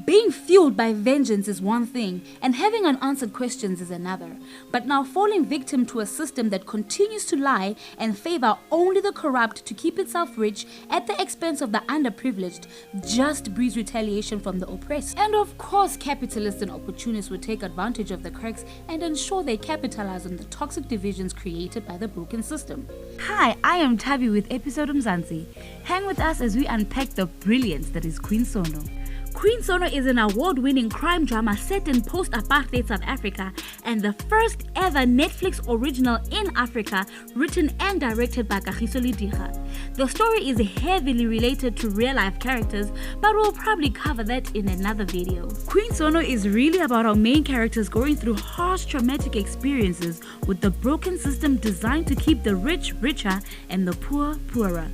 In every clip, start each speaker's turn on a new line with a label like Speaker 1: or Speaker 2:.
Speaker 1: Being fueled by vengeance is one thing, and having unanswered questions is another. But now falling victim to a system that continues to lie and favor only the corrupt to keep itself rich at the expense of the underprivileged just breeds retaliation from the oppressed. And of course, capitalists and opportunists would take advantage of the cracks and ensure they capitalize on the toxic divisions created by the broken system. Hi, I am Thabi with episode Mzansi. Hang with us as we unpack the brilliance that is Queen Sono. Queen Sono is an award-winning crime drama set in post-apartheid South Africa and the first ever Netflix original in Africa, written and directed by Kagiso Lediga. The story is heavily related to real-life characters, but we'll probably cover that in another video. Queen Sono is really about our main characters going through harsh traumatic experiences with the broken system designed to keep the rich richer and the poor poorer.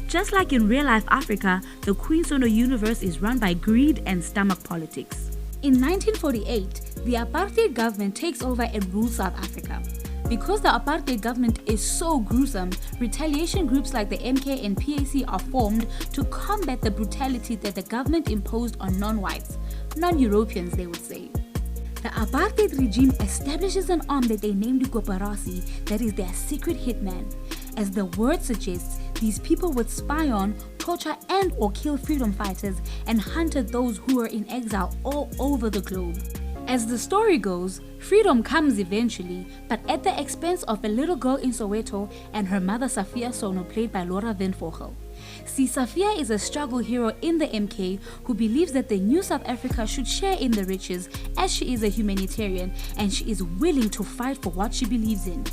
Speaker 1: Just like in real-life Africa, the Queen Sono universe is run by greed and stomach politics. In 1948, the apartheid government takes over and rules South Africa. Because the apartheid government is so gruesome, retaliation groups like the MK and PAC are formed to combat the brutality that the government imposed on non-whites, non-Europeans they would say. The apartheid regime establishes an arm that they named Koperasi, that is their secret hitman. As the word suggests, these people would spy on, torture and or kill freedom fighters and hunted those who were in exile all over the globe. As the story goes, freedom comes eventually, but at the expense of a little girl in Soweto and her mother Safia Sono, played by Laura Van Vogel. See, Safia is a struggle hero in the MK who believes that the new South Africa should share in the riches, as she is a humanitarian and she is willing to fight for what she believes in.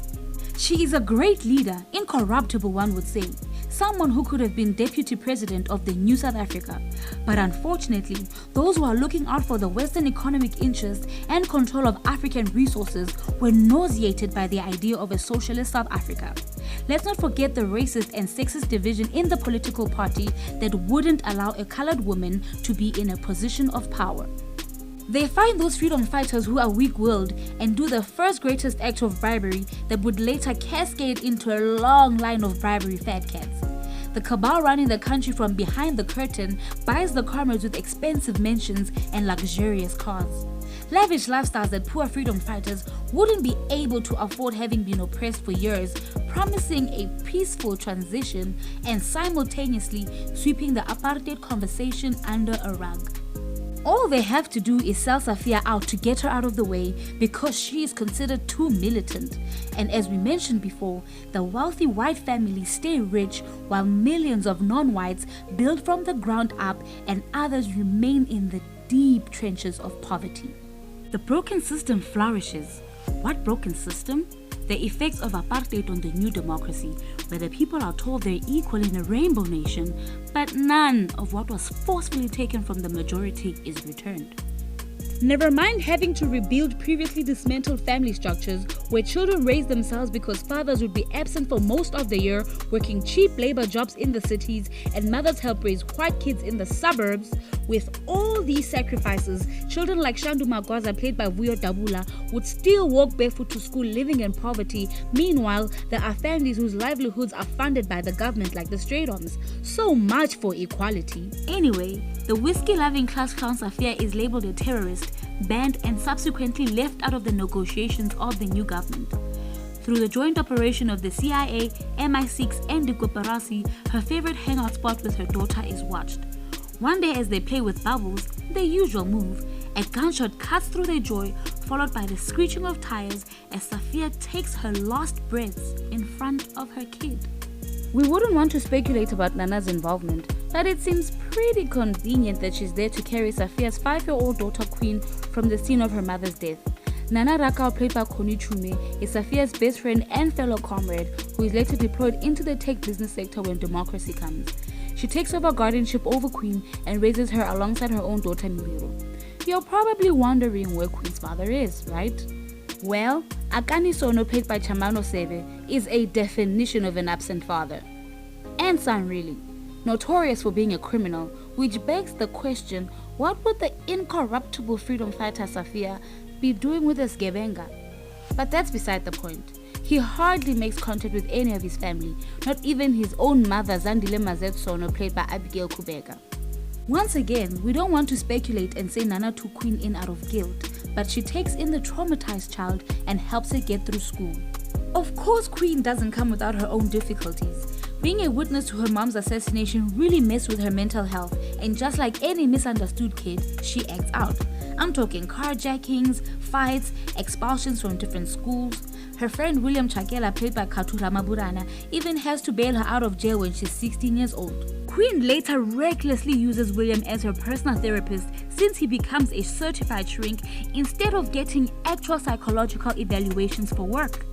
Speaker 1: She is a great leader, incorruptible one would say, someone who could have been deputy president of the new South Africa. But unfortunately, those who are looking out for the Western economic interests and control of African resources were nauseated by the idea of a socialist South Africa. Let's not forget the racist and sexist division in the political party that wouldn't allow a colored woman to be in a position of power. They find those freedom fighters who are weak-willed and do the first greatest act of bribery that would later cascade into a long line of bribery fat cats. The cabal running the country from behind the curtain buys the comrades with expensive mansions and luxurious cars. Lavish lifestyles that poor freedom fighters wouldn't be able to afford, having been oppressed for years, promising a peaceful transition and simultaneously sweeping the apartheid conversation under a rug. All they have to do is sell Safia out to get her out of the way because she is considered too militant. And as we mentioned before, the wealthy white families stay rich while millions of non-whites build from the ground up and others remain in the deep trenches of poverty. The broken system flourishes. What broken system? The effects of apartheid on the new democracy, where the people are told they're equal in a rainbow nation, but none of what was forcefully taken from the majority is returned. Never mind having to rebuild previously dismantled family structures where children raise themselves because fathers would be absent for most of the year working cheap labor jobs in the cities and mothers help raise white kids in the suburbs. With all these sacrifices, children like Shandu Magwaza, played by Vuyo Dabula, would still walk barefoot to school living in poverty. Meanwhile, there are families whose livelihoods are funded by the government like the Straight Arms. So much for equality. Anyway, the whiskey-loving class clown Safia is labeled a terrorist, banned and subsequently left out of the negotiations of the new government. Through the joint operation of the CIA, MI6 and the Koperasi, her favorite hangout spot with her daughter is watched. One day as they play with bubbles, the usual move, a gunshot cuts through their joy, followed by the screeching of tires as Safia takes her last breaths in front of her kid. We wouldn't want to speculate about Nana's involvement, but it seems pretty convenient that she's there to carry Safia's 5-year-old daughter Queen from the scene of her mother's death. Nana Rakau, played by Koni Chume, is Safia's best friend and fellow comrade who is later deployed into the tech business sector when democracy comes. She takes over guardianship over Queen and raises her alongside her own daughter Miriro. You're probably wondering where Queen's father is, right? Well, Queen Sono, played by Chamano Sebe, is a definition of an absent father. And son, really. Notorious for being a criminal, which begs the question, what would the incorruptible freedom fighter Safia be doing with a sgebenga? But that's beside the point. He hardly makes contact with any of his family, not even his own mother Zandile Mazet Sono, played by Abigail Kubeka. Once again, we don't want to speculate and say Nana took Queen in out of guilt, but she takes in the traumatized child and helps her get through school. Of course, Queen doesn't come without her own difficulties. Being a witness to her mom's assassination really messed with her mental health, and just like any misunderstood kid, she acts out. I'm talking carjackings, fights, expulsions from different schools. Her friend William Chakela, played by Katura Maburana, even has to bail her out of jail when she's 16 years old. Queen later recklessly uses William as her personal therapist since he becomes a certified shrink instead of getting actual psychological evaluations for work.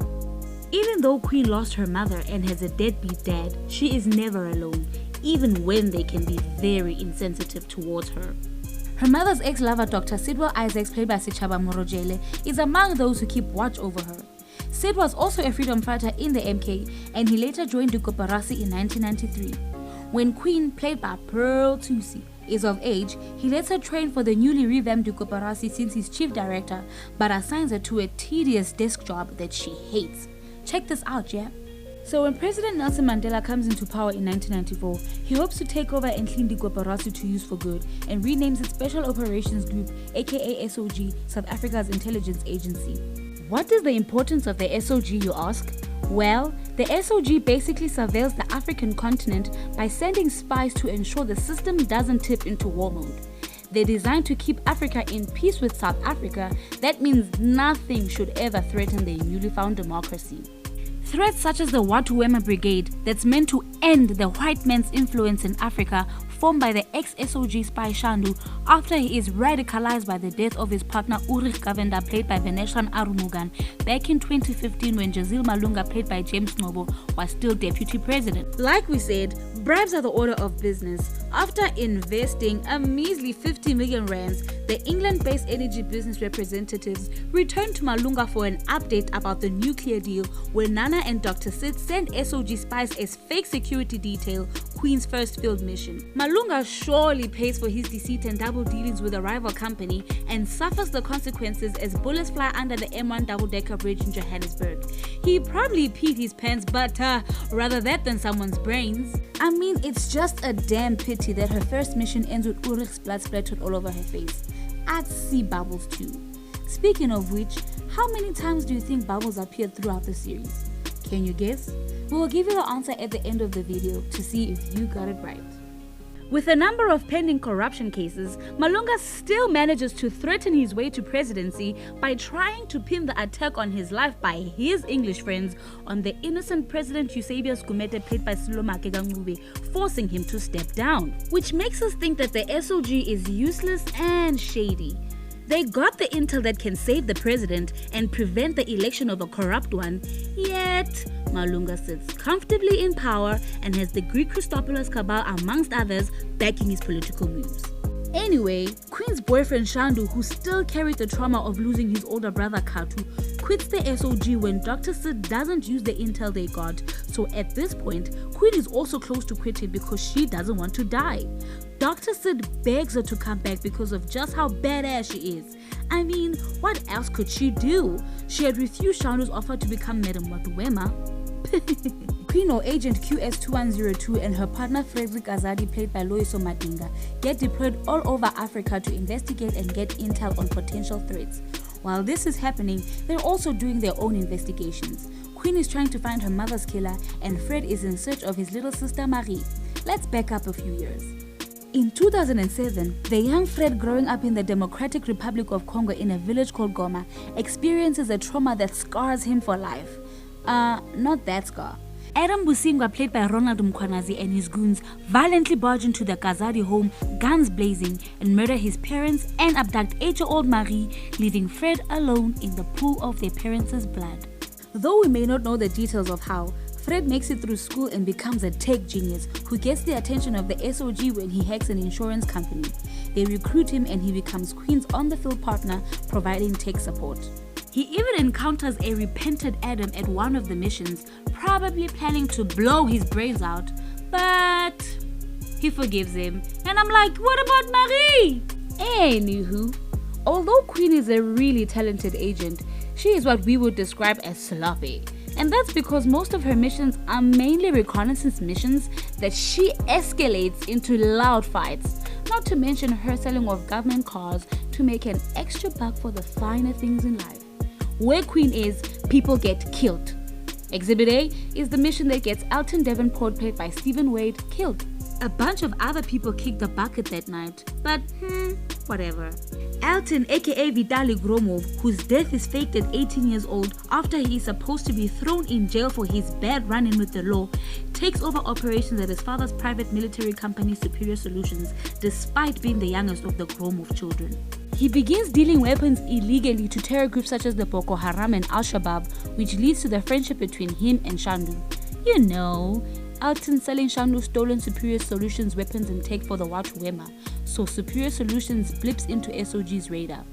Speaker 1: Even though Queen lost her mother and has a deadbeat dad, she is never alone, even when they can be very insensitive towards her. Her mother's ex-lover, Dr. Sidwell Isaacs, played by Sichaba Morojele, is among those who keep watch over her. Sid was also a freedom fighter in the MK, and he later joined the Koparasi in 1993. When Queen, played by Pearl Tusi, is of age, he lets her train for the newly revamped Koparasi since he's chief director, but assigns her to a tedious desk job that she hates. Check this out, yeah? So when President Nelson Mandela comes into power in 1994, he hopes to take over and clean the Koparasi to use for good and renames it Special Operations Group, aka SOG, South Africa's intelligence agency. What is the importance of the SOG, you ask? Well, the SOG basically surveils the African continent by sending spies to ensure the system doesn't tip into war mode. They're designed to keep Africa in peace with South Africa. That means nothing should ever threaten their newly found democracy. Threats such as the Watuwema Brigade, that's meant to end the white man's influence in Africa, formed by the ex-SOG spy Shandu after he is radicalized by the death of his partner Ulrich Gavenda, played by Venetian Arumugan, back in 2015 when Jazil Malunga, played by James Noble, was still deputy president. Like we said, bribes are the order of business. After investing a measly 50 million rands, the England-based energy business representatives returned to Malunga for an update about the nuclear deal, where Nana and Dr. Sid sent SOG spies as fake security detail, Queen's first field mission. Malunga surely pays for his deceit and double dealings with a rival company and suffers the consequences as bullets fly under the M1 double-decker bridge in Johannesburg. He probably peed his pants, but rather that than someone's brains. I mean, it's just a damn pity that her first mission ends with Ulrich's blood splattered all over her face. I'd see Bubbles too. Speaking of which, how many times do you think Bubbles appeared throughout the series? Can you guess? We will give you the answer at the end of the video to see if you got it right. With a number of pending corruption cases, Malunga still manages to threaten his way to presidency by trying to pin the attack on his life by his English friends on the innocent President Eusebius Gumede, played by Silomake Gangube, forcing him to step down. Which makes us think that the SOG is useless and shady. They got the intel that can save the president and prevent the election of a corrupt one, yet Malunga sits comfortably in power and has the Greek Christopoulos cabal, amongst others, backing his political moves. Anyway, Queen's boyfriend Shandu, who still carried the trauma of losing his older brother Katu, quits the SOG when Dr. Sid doesn't use the intel they got, so at this point, Queen is also close to quitting because she doesn't want to die. Dr. Sid begs her to come back because of just how badass she is. I mean, what else could she do? She had refused Shandu's offer to become Madam Watuwema. Queen, or Agent QS2102, and her partner Frederick Azadi, played by Loyiso Madinga, get deployed all over Africa to investigate and get intel on potential threats. While this is happening, they're also doing their own investigations. Queen is trying to find her mother's killer, and Fred is in search of his little sister Marie. Let's back up a few years. In 2007, the young Fred, growing up in the Democratic Republic of Congo in a village called Goma, experiences a trauma that scars him for life. Not that scar. Adam Busingwa, played by Ronald Mkwanazi, and his goons violently barge into the Kazadi home, guns blazing, and murder his parents and abduct 8-year-old Marie, leaving Fred alone in the pool of their parents' blood. Though we may not know the details of how, Fred makes it through school and becomes a tech genius who gets the attention of the SOG when he hacks an insurance company. They recruit him and he becomes Queen's on-the-field partner, providing tech support. He even encounters a repentant Adam at one of the missions, probably planning to blow his brains out, but he forgives him. And I'm like, what about Marie? Anywho, although Queen is a really talented agent, she is what we would describe as sloppy. And that's because most of her missions are mainly reconnaissance missions that she escalates into loud fights. not to mention her selling of government cars to make an extra buck for the finer things in life. Where Queen is, people get killed. Exhibit A is the mission that gets Elton Davenport, played by Stephen Wade, killed. A bunch of other people kicked the bucket that night, but whatever. Elton, aka Vitali Gromov, whose death is faked at 18 years old after he is supposed to be thrown in jail for his bad run-in with the law, takes over operations at his father's private military company Superior Solutions, despite being the youngest of the Gromov children. He begins dealing weapons illegally to terror groups such as the Boko Haram and Al-Shabaab, which leads to the friendship between him and Shandu. You know, Elton selling Shandu stolen Superior Solutions weapons and take for the Watu Wema, so Superior Solutions blips into SOG's radar.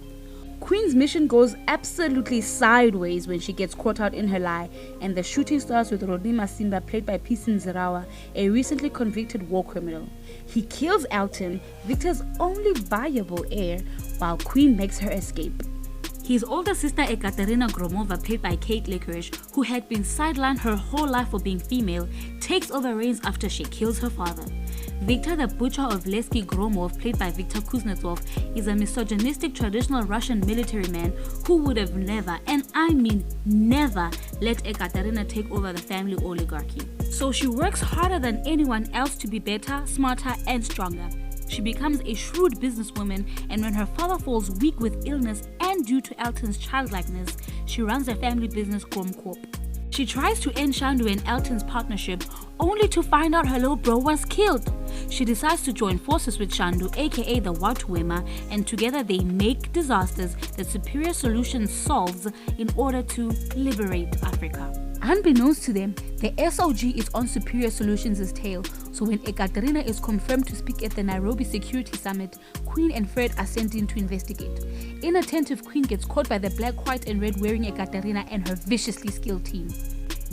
Speaker 1: Queen's mission goes absolutely sideways when she gets caught out in her lie, and the shooting starts with Rodney Masimba, played by Pisin Zirawa, a recently convicted war criminal. He kills Elton, Victor's only viable heir, while Queen makes her escape. His older sister Ekaterina Gromova, played by Kate Licorice, who had been sidelined her whole life for being female, takes over reins after she kills her father. Viktor the Butcher of Lesky Gromov, played by Viktor Kuznetsov, is a misogynistic traditional Russian military man who would have never, and I mean never, let Ekaterina take over the family oligarchy. So she works harder than anyone else to be better, smarter, and stronger. She becomes a shrewd businesswoman, and when her father falls weak with illness and due to Elton's childlikeness, she runs a family business, Gromcorp. She tries to end Shandu and Elton's partnership, only to find out her little bro was killed. She decides to join forces with Shandu, aka the Watu Wema, and together they make disasters that Superior Solutions solves in order to liberate Africa. Unbeknownst to them, the SOG is on Superior Solutions' tail, so when Ekaterina is confirmed to speak at the Nairobi Security Summit, Queen and Fred are sent in to investigate. Inattentive Queen gets caught by the black, white and red wearing Ekaterina and her viciously skilled team.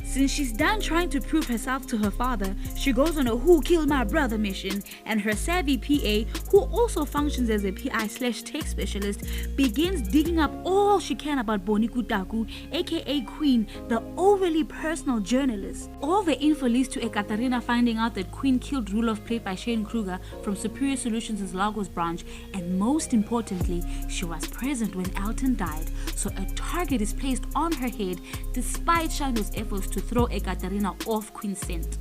Speaker 1: Since she's done trying to prove herself to her father, she goes on a who killed my brother mission, and her savvy PA, who also functions as a PI/tech specialist, begins digging up all she can about Boni Kutaku, aka Queen, the overly personal journalist. All the info leads to Ekaterina finding out that Queen killed Rulof, played by Shane Kruger, from Superior Solutions' Lagos branch, and most importantly, she was present when Elton died, so a target is placed on her head despite Shandu's efforts to throw Ekaterina off Queen's scent.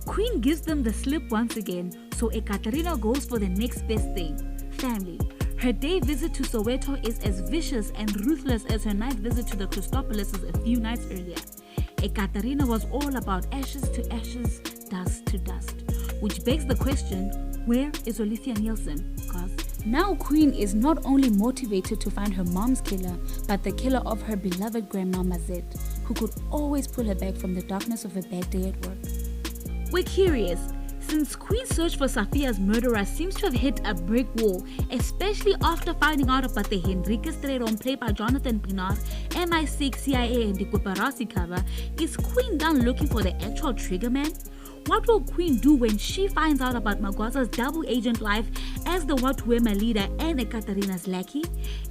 Speaker 1: Queen gives them the slip once again, so Ekaterina goes for the next best thing, family. Her day visit to Soweto is as vicious and ruthless as her night visit to the Christopolises a few nights earlier. Ekaterina was all about ashes to ashes, dust to dust, which begs the question, where is Olivia Nielsen? Cause now Queen is not only motivated to find her mom's killer, but the killer of her beloved grandma Mazette, who could always pull her back from the darkness of a bad day at work. We're curious, since Queen's search for Safia's murderer seems to have hit a brick wall, especially after finding out about the Henrique Strayron, played by Jonathan Pinar, MI6, CIA and the Kuparasi cover, is Queen done looking for the actual trigger man? What will Queen do when she finds out about Magwaza's double agent life as the Watu Wema leader and Ekaterina's lackey?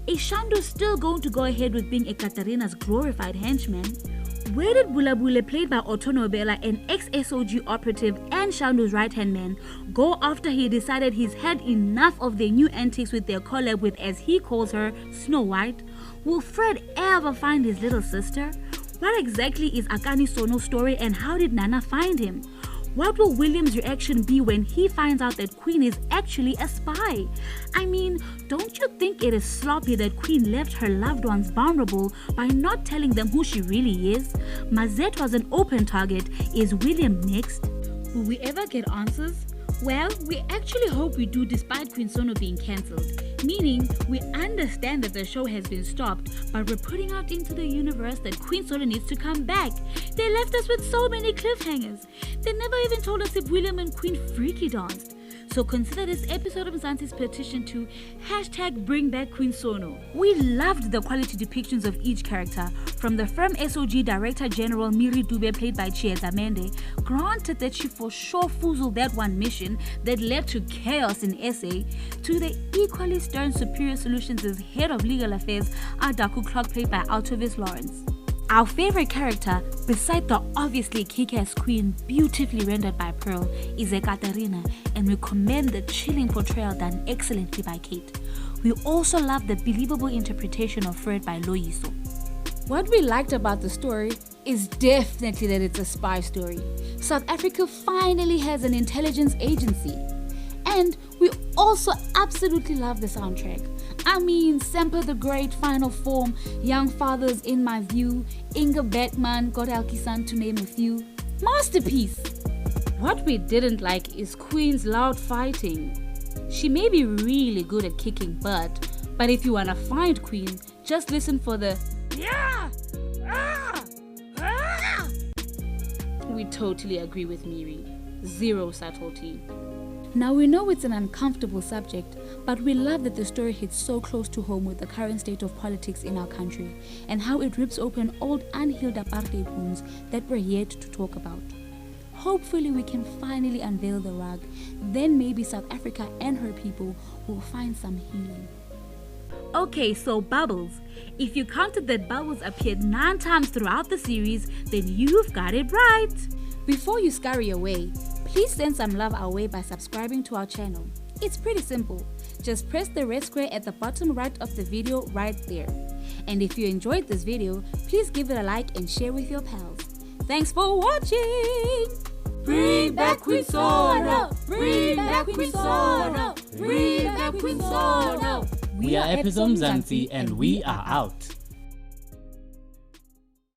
Speaker 1: Is Shandu still going to go ahead with being Ekaterina's glorified henchman? Where did Bulabule, played by Otto Nobela, an ex-SOG operative and Shandu's right-hand man, go after he decided he's had enough of their new antics with their collab with, as he calls her, Snow White? Will Fred ever find his little sister? What exactly is Queen Sono's story, and how did Nana find him? What will William's reaction be when he finds out that Queen is actually a spy? I mean, don't you think it is sloppy that Queen left her loved ones vulnerable by not telling them who she really is? Mazette was an open target. Is William next? Will we ever get answers? Well, we actually hope we do, despite Queen Sono being cancelled. Meaning, we understand that the show has been stopped, but we're putting out into the universe that Queen Sono needs to come back. They left us with so many cliffhangers. They never even told us if William and Queen freaky danced. So consider this episode of Mzansi's petition to #BringBackQueenSono. We loved the quality depictions of each character, from the firm SOG Director General Miri Dube, played by Chieza Mende, granted that she for sure foozled that one mission that led to chaos in SA, to the equally stern Superior Solutions' Head of Legal Affairs, Adaku Clark, played by Altovis Lawrence. Our favorite character, beside the obviously kick-ass queen beautifully rendered by Pearl, is Ekaterina, and we commend the chilling portrayal done excellently by Kate. We also love the believable interpretation of Fred by Loyiso. What we liked about the story is definitely that it's a spy story. South Africa finally has an intelligence agency. And we also absolutely love the soundtrack. I mean, Semper the Great, Final Form, Young Fathers in My View, Inga Beckman, Godalkisan, to name a few. Masterpiece! What we didn't like is Queen's loud fighting. She may be really good at kicking butt, but if you wanna find Queen, just listen for the yeah! Ah! Ah! We totally agree with Miri. Zero subtlety. Now we know it's an uncomfortable subject, but we love that the story hits so close to home with the current state of politics in our country and how it rips open old unhealed apartheid wounds that we're yet to talk about. Hopefully we can finally unveil the rug, then maybe South Africa and her people will find some healing. Okay, so Bubbles. If you counted that Bubbles appeared 9 times throughout the series, then you've got it right. Before you scurry away, please send some love our way by subscribing to our channel. It's pretty simple. Just press the red square at the bottom right of the video right there. And if you enjoyed this video, please give it a like and share with your pals. Thanks for watching! Bring back Queen Sono! Bring back Queen Sono! Bring back Queen Sono!
Speaker 2: We are Mzansi and we are out.